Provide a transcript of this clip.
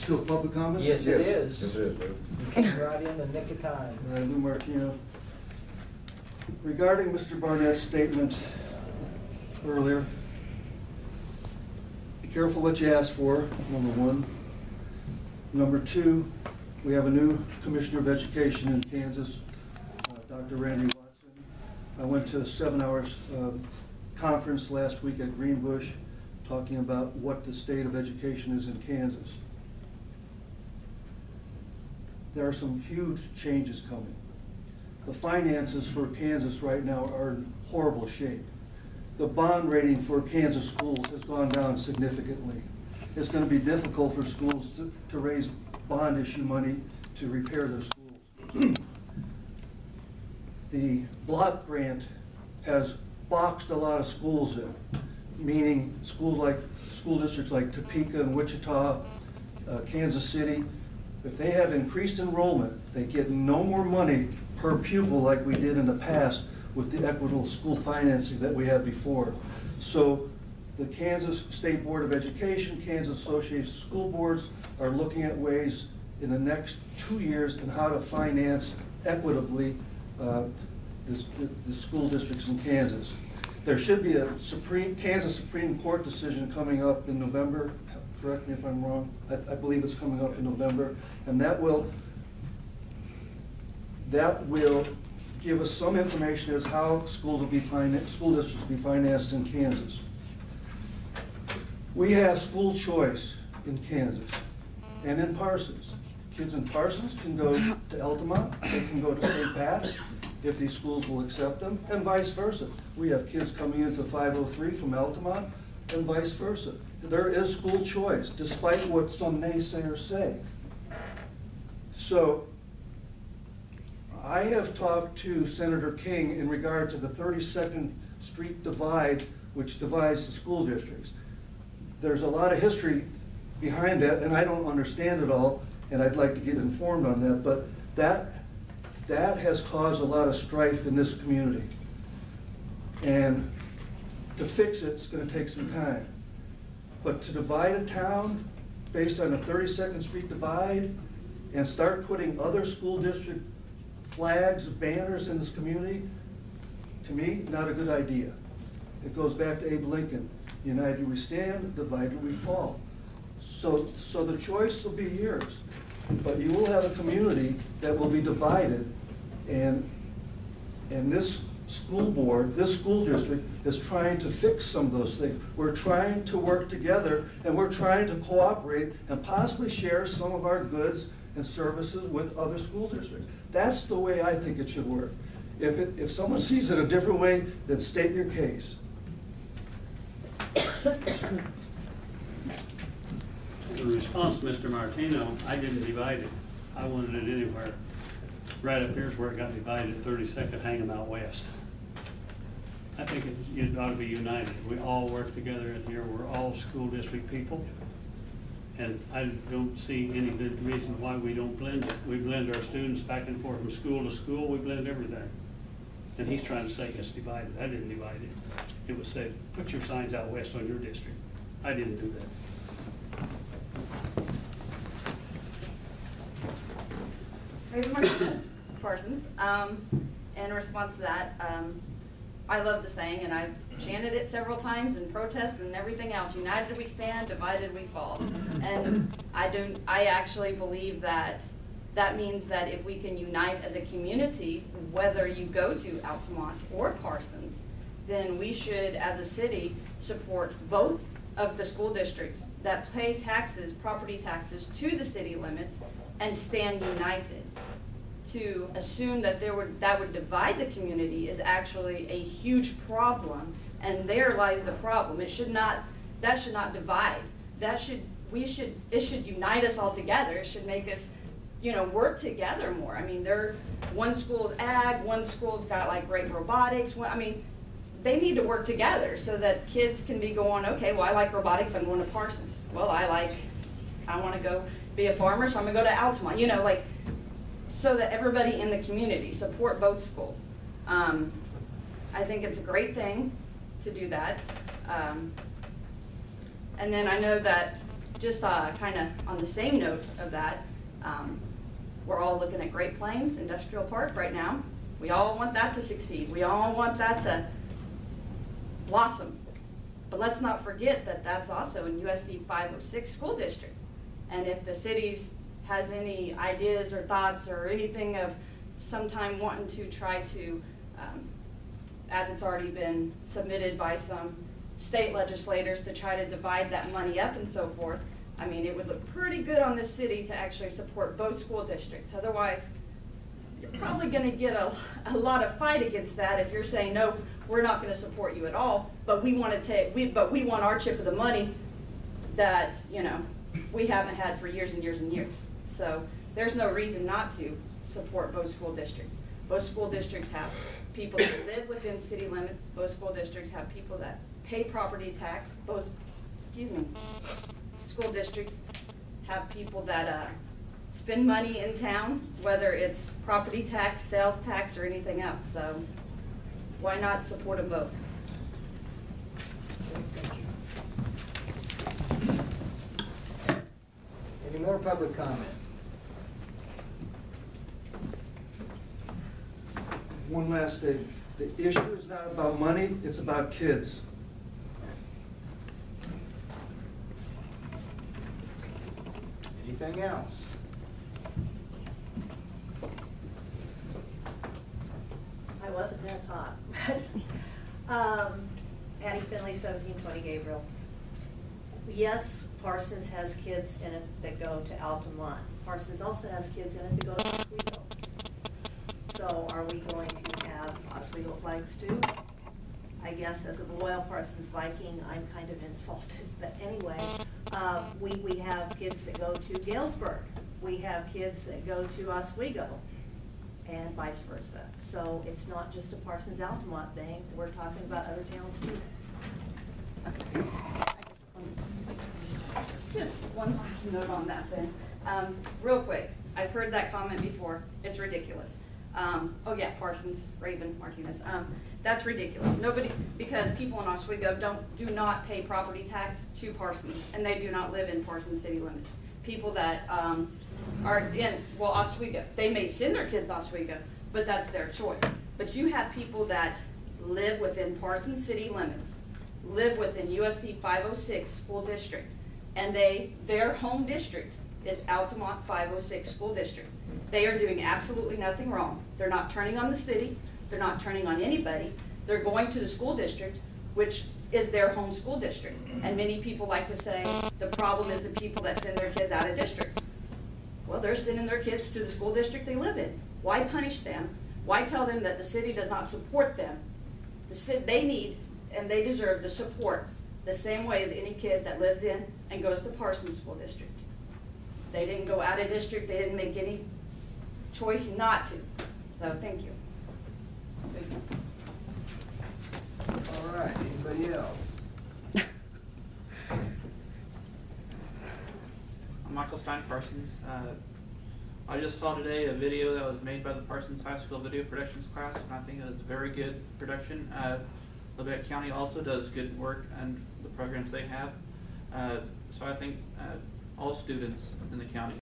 still public comment? Yes, it is. Yes, it is, Lou. You came right in the nick of time. Lou Martino. Regarding Mr. Barnett's statement earlier, be careful what you ask for, number one. Number two, we have a new Commissioner of Education in Kansas, Dr. Randy Watson. I went to a 7-hour conference last week at Greenbush talking about what the state of education is in Kansas. There are some huge changes coming. The finances for Kansas right now are in horrible shape. The bond rating for Kansas schools has gone down significantly. It's going to be difficult for schools to raise bond issue money to repair their schools. The block grant has boxed a lot of schools in, meaning school districts like Topeka and Wichita, Kansas City. If they have increased enrollment, they get no more money per pupil like we did in the past with the equitable school financing that we had before. So the Kansas State Board of Education, Kansas Association of School Boards are looking at ways in the next 2 years on how to finance equitably the school districts in Kansas. There should be a Kansas Supreme Court decision coming up in November. Correct me if I'm wrong. I believe it's coming up in November, and that will give us some information as how school districts will be financed in Kansas. We have school choice in Kansas and in Parsons. Kids in Parsons can go to Altamont, they can go to St. Pat's if these schools will accept them, and vice versa. We have kids coming into 503 from Altamont and vice versa. There is school choice, despite what some naysayers say. So I have talked to Senator King in regard to the 32nd Street divide, which divides the school districts. There's a lot of history behind that, and I don't understand it all, and I'd like to get informed on that, but that has caused a lot of strife in this community. And to fix it, it's going to take some time. But to divide a town based on a 32nd Street divide and start putting other school district flags, banners in this community, to me, not a good idea. It goes back to Abe Lincoln. United we stand, divided we fall. So the choice will be yours. But you will have a community that will be divided, and this school board, this school district is trying to fix some of those things. We're trying to work together, and we're trying to cooperate and possibly share some of our goods and services with other school districts. That's the way I think it should work. If someone sees it a different way, then state your case. In response to Mr. Martino, I didn't divide it. I wanted it anywhere. Right up here's where it got divided, 32nd, hanging out west. I think it ought to be united. We all work together in here. We're all school district people. And I don't see any good reason why we don't blend it. We blend our students back and forth from school to school. We blend everything. And he's trying to say it's divided. I didn't divide it. It was said, put your signs out west on your district. I didn't do that. Parsons. In response to that, I love the saying, and I've chanted it several times in protests and everything else. United we stand, divided we fall. And I actually believe that that means that if we can unite as a community, whether you go to Altamont or Parsons, then we should, as a city, support both of the school districts that pay taxes, property taxes, to the city limits and stand united. To assume that that would divide the community is actually a huge problem, and there lies the problem. That should not divide. It should unite us all together. It should make us, work together more. I mean, one school's ag, one school's got like great robotics. They need to work together so that kids can be going, okay, well, I like robotics, I'm going to Parsons. Well, I want to go be a farmer, so I'm going to go to Altamont. So that everybody in the community support both schools. I think it's a great thing to do that. And then I know that just kind of on the same note of that, we're all looking at Great Plains Industrial Park right now. We all want that to succeed. We all want that to blossom. But let's not forget that that's also in USD 506 school district. And if the cities has any ideas or thoughts or anything of sometime wanting to try to, as it's already been submitted by some state legislators to try to divide that money up and so forth, I mean, it would look pretty good on this city to actually support both school districts. Otherwise, you're probably going to get a lot of fight against that if you're saying, no, we're not going to support you at all, but we want to take, but we want our chip of the money that, you know, we haven't had for years and years and years. So there's no reason not to support both school districts. Both school districts have people that live within city limits. Both school districts have people that pay property tax. Both, school districts have people that spend money in town, whether it's property tax, sales tax, or anything else. So why not support them both? Any more public comment? One last thing. The issue is not about money, it's about kids. Anything else? I wasn't that hot. Addie Finley, 1720 Gabriel. Yes, Parsons has kids in it that go to Altamont. Parsons also has kids in it that go to Oswego. So are we going to have Oswego flags too? I guess as a loyal Parsons Viking, I'm kind of insulted. But anyway, we have kids that go to Galesburg. We have kids that go to Oswego, and vice versa. So it's not just a Parsons Altamont thing. We're talking about other towns too. Just one last note on that then. Real quick, I've heard that comment before. It's ridiculous. Oh yeah, Parsons, Raven, Martinez. That's ridiculous. Nobody, because people in Oswego do not pay property tax to Parsons, and they do not live in Parsons city limits. People that are in, well, Oswego, they may send their kids to Oswego, but that's their choice. But you have people that live within Parsons city limits, live within USD 506 school district, and their home district is Altamont 506 school district. They are doing absolutely nothing wrong. They're not turning on the city. They're not turning on anybody. They're going to the school district, which is their home school district. And many people like to say the problem is the people that send their kids out of district. Well, they're sending their kids to the school district they live in. Why punish them? Why tell them that the city does not support them? They need and they deserve the support the same way as any kid that lives in and goes to Parsons School District. They didn't go out of district. They didn't make any choice not to. So thank you. All right, anybody else? I'm Michael Stein, Parsons. I just saw today a video that was made by the Parsons High School Video Productions class, and I think it was a very good production. Lafayette County also does good work and the programs they have. So I think all students in the county